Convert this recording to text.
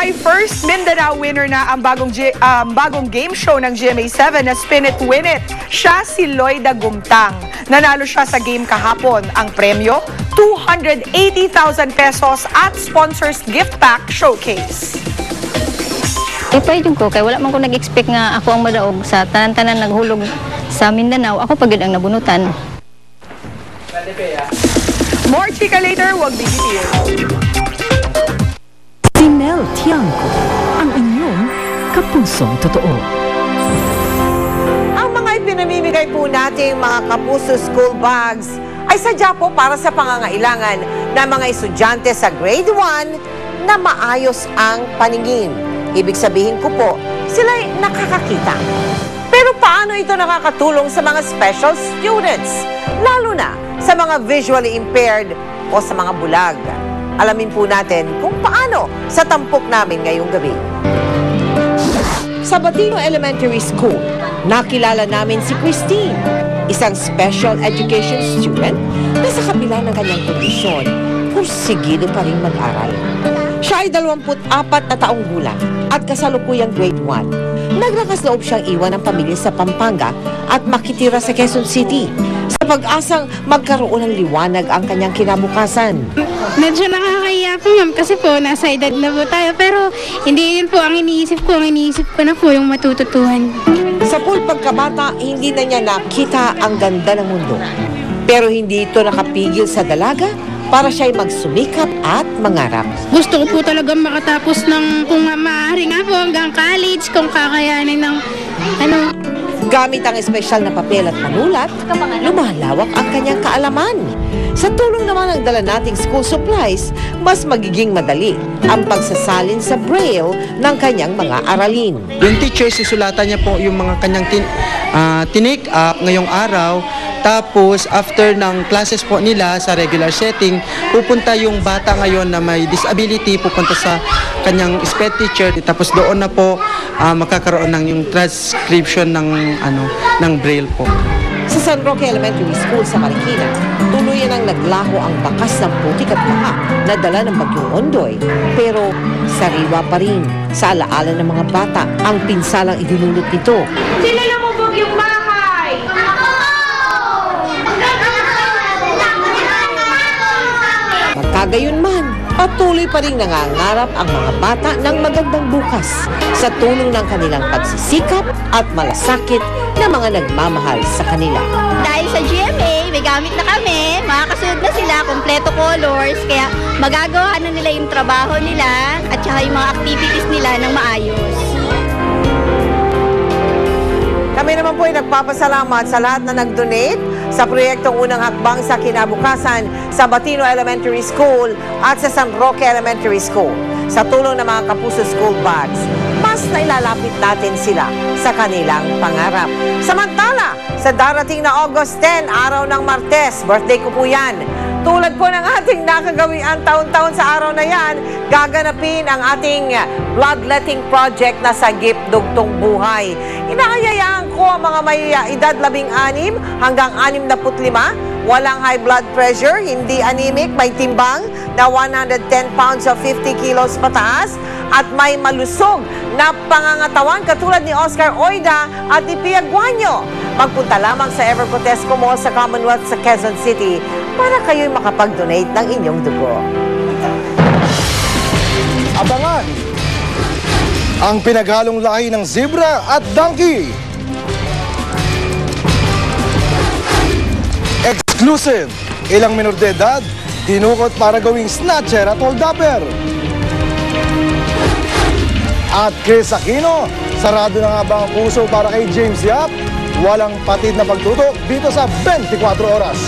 May first Mindanao winner na ang bagong game show ng GMA7 na Spin It, Win It. Siya si Lloyda Gumtang. Nanalo siya sa game kahapon. Ang premyo, 280,000 pesos at sponsors gift pack showcase. Ipay yung ko, kaya wala man ko nag-expect nga ako ang madaog sa tanan-tanan naghulog sa Mindanao. Ako pagod ang nabunutan. More chika later, wag bibitiw. Si Mel Tiangco, ang inyong kapusong totoo. Ang mga ipinamimigay po nating mga Kapuso school bags ay sadya po para sa pangangailangan ng mga estudyante sa grade 1 na maayos ang paningin. Ibig sabihin ko po, sila'y nakakakita. Pero paano ito nakakatulong sa mga special students? Lalo na sa mga visually impaired o sa mga bulag. Alamin po natin kung paano sa tampok namin ngayong gabi. Sa Batino Elementary School, nakilala namin si Christine, isang special education student na sa kabila ng kanyang kondisyon, pursigido pa rin mag-aral. Siya ay 24 na taong gulang at kasalukuyang grade 1. Naglakas loob siyang iwan ng pamilya sa Pampanga at makitira sa Quezon City sa pag-asang magkaroon ng liwanag ang kanyang kinabukasan. Medyo nakakahiya po ma'am kasi po nasa edad na po tayo pero hindi yun po ang iniisip ko. Ang iniisip ko na po yung matututuhan. Sa pool pagkabata, hindi na niya nakita ang ganda ng mundo. Pero hindi ito nakapigil sa dalaga para siya'y magsumikap at mangarap. Gusto ko po talaga makatapos ng kung maaari nga po hanggang college kung kakayanin ng Gamit ang espesyal na papel at manulat, lumalawak ang kanyang kaalaman. Sa tulong naman ng dala nating school supplies, mas magiging madali ang pagsasalin sa braille ng kanyang mga aralin. Yung teacher, susulatan niya po yung mga kanyang tinake up ngayong araw. Tapos, after ng classes po nila sa regular setting, pupunta yung bata ngayon na may disability, pupunta sa kanyang SPED teacher. Tapos doon na po makakaroon ng yung transcription ng braille po. Sa San Roque Elementary School sa Marikina, tuluyan ang naglaho ang bakas ng putik at baha na dala ng bagyong Ondoy. Pero sariwa pa rin sa alaala ng mga bata ang pinsalang idinulot nito. Sila lumubog yung bahay! Magkagayunman, patuloy pa rin nangangarap ang mga bata ng magandang bukas sa tulong ng kanilang pagsisikap at malasakit na mga nagmamahal sa kanila. Dahil sa GMA, may gamit na kami, makakasunod na sila, kompleto colors, kaya magagawa na nila yung trabaho nila at saka yung mga activities nila ng maayos. Kami naman po ay nagpapasalamat sa lahat na nag-donate sa proyektong Unang Hakbang sa Kinabukasan sa Batino Elementary School at sa San Roque Elementary School. Sa tulong ng mga Kapuso School Bags, mas nailalapit natin sila sa kanilang pangarap. Samantala, sa darating na August 10, araw ng Martes, birthday ko po yan. Tulad po ng ating nakagawian taon-taon sa araw na yan, gaganapin ang ating bloodletting project na Sagip Dugtong Buhay. Inaayayaan ko ang mga may edad 16 hanggang 65, walang high blood pressure, hindi anemic, may timbang na 110 pounds of 50 kilos pataas, at may malusog na pangangatawan katulad ni Oscar Oida at ni Pia Guanyo. Magpunta lamang sa Everprotesco Mall sa Commonwealth sa Quezon City para kayo'y makapag-donate ng inyong dugo. Abangan ang pinaghalong lahi ng zebra at donkey. Exclusive, ilang minor de edad, tinukot para gawing snatcher at hold-upper. At Chris Aquino, sarado na nga ba ang puso para kay James Yap? Walang patid na pagtutok dito sa 24 Oras.